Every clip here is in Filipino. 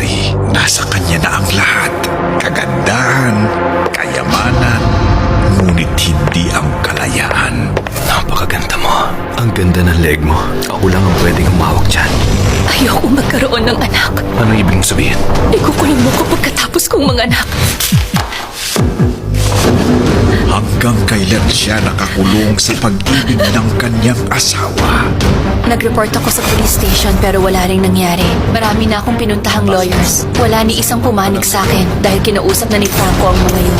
Mary, nasa kanya na ang lahat. Kagandahan, kayamanan, ngunit hindi ang kalayaan. Napakaganda mo. Ang ganda ng leg mo. Ako lang ang pwedeng humawak dyan. Ayoko magkaroon ng anak. Ano ibig mong sabihin? Ikukulong mo ko pagkatapos kong manganak. Hanggang kailan siya nakakulong sa pag-ibig ng kanyang asawa. Nag-report ako sa police station pero wala ring nangyari. Marami na akong pinuntahang lawyers. Wala ni isang pumanig sa akin dahil kinausap na ni Franco ang mga yun.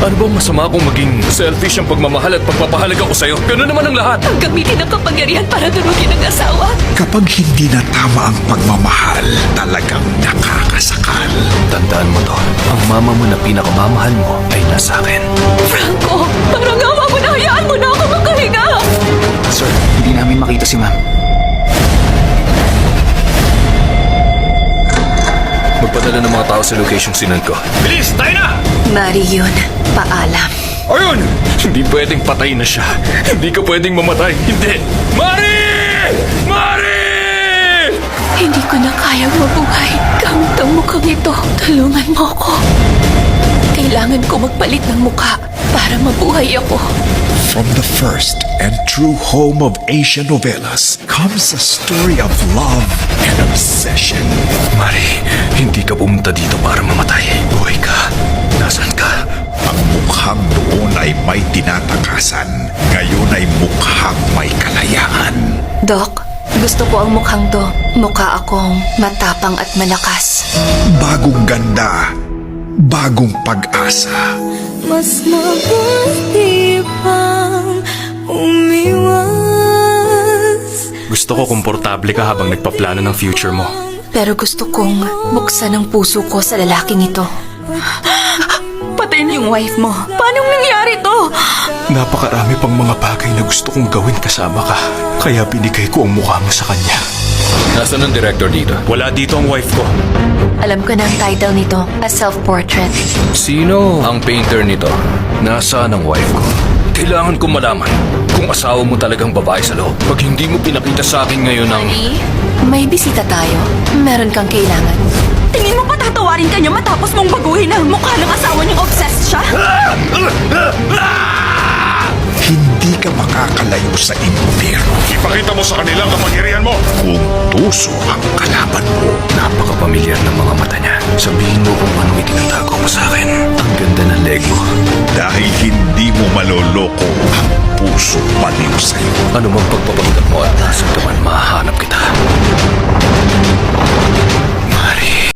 Ano bang masama kung maging selfish ang pagmamahal at pagpapahalaga ko sa'yo? Ganun naman ang lahat. Ang gamitin ng kapangyarihan para durugin ang asawa. Kapag hindi na tama ang pagmamahal, talagang nakakasakal. Tandaan mo to. Ang mama mo na pinakamamahal mo ay nasa akin. Franco, parang awa mo na, hayaan mo na ako makahinga. Sir, hindi namin makita si ma'am. Magpadala ng mga tao sa location sinand ko. Bilis! Tayo na! Mari yun, paalam. Ayun! Hindi pwedeng patay na siya. Hindi ka pwedeng mamatay. Hindi! Mari! Mari! Hindi ko na kayang mabuhay. Gamit ang mukhang ito. Tulungan mo ako. Kailangan ko magpalit ng mukha para mabuhay ako. From the first and true home of Asian novelas comes a story of love and obsession. Mari, hindi ka pumunta dito para mamatay. Buhay ka. Nasaan ka? Ang mukhang noon ay may tinatakasan, ngayon ay mukhang may kalayaan. Doc, gusto ko ang mukhang to. Mukha akong matapang at malakas. Bagong ganda, bagong pag-asa. Mas mabuti pang umiwas. Gusto ko komportable ka habang nagpaplano ng future mo. Pero gusto kong buksan ang puso ko sa lalaking ito. Patay na yung wife mo. Paano nangyari to? Napakarami pang mga bagay na gusto kong gawin kasama ka. Kaya binigay ko ang mukha mo sa kanya. Nasaan ang director dito? Wala dito ang wife ko. Alam ko na ang title nito, A Self-Portrait. Sino ang painter nito? Nasaan ang wife ko? Kailangan kong malaman kung asawa mo talagang babae sa loob. Pag hindi mo pinakita sa akin ngayon ang... May bisita tayo. Meron kang kailangan. Tingin mo pa tatawarin ka niya matapos mong baguhin ang mukha ng asawa niyang obsessed siya? Hindi ka makakalayo sa impyerno Ipakita mo sa kanila ang kapangyarihan mo! kung tuso ang kalaban mo. Napakapamilyar ng mga mata niya. Sabihin mo kung anong itinatago mo sa akin. Ang ganda ng leg mo. Dahil hindi mo maloloko ang puso baliw sa'yo. Ano mang pagpapanggap mo at nasa naman mahahanap kita.